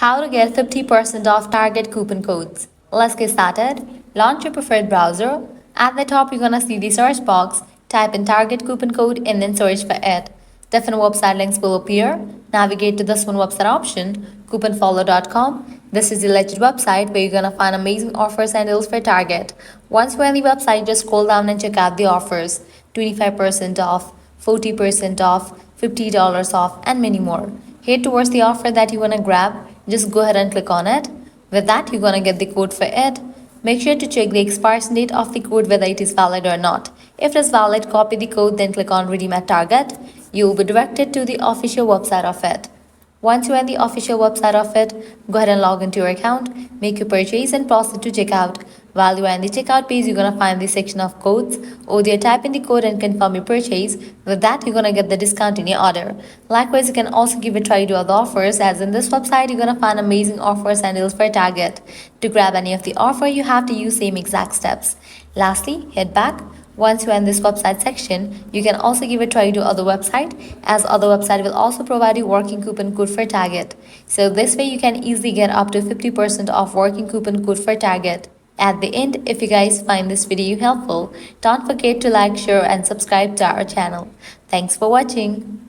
How to get 50% off Target coupon codes. Let's get started. Launch your preferred browser. At the top, you're gonna see the search box. Type in Target coupon code and then search for it. Different website links will appear. Navigate to this one website option, couponfollow.com. This is the legit website where you're gonna find amazing offers and deals for Target. Once you're on the website, just scroll down and check out the offers. 25% off, 40% off, $50 off, and many more. Head towards the offer that you want to grab. Just go ahead and click on it. With that, you're going to get the code for it. Make sure to check the expiration date of the code, whether it is valid or not. If it is valid, copy the code, then click on Redeem at Target. You will be directed to the official website of it. Once you're at the official website of it, go ahead and log into your account, make your purchase and proceed to checkout. While you are in the checkout page, you're going to find the section of codes. Over there, type in the code and confirm your purchase. With that, you're going to get the discount in your order. Likewise, you can also give a try to other offers, as in this website, you're going to find amazing offers and deals for Target. To grab any of the offer, you have to use same exact steps. Lastly, head back. Once you're in this website section, you can also give a try to other website, as other website will also provide you working coupon code for Target. So this way you can easily get up to 50% off working coupon code for Target. At the end, if you guys find this video helpful, don't forget to like, share and subscribe to our channel. Thanks for watching.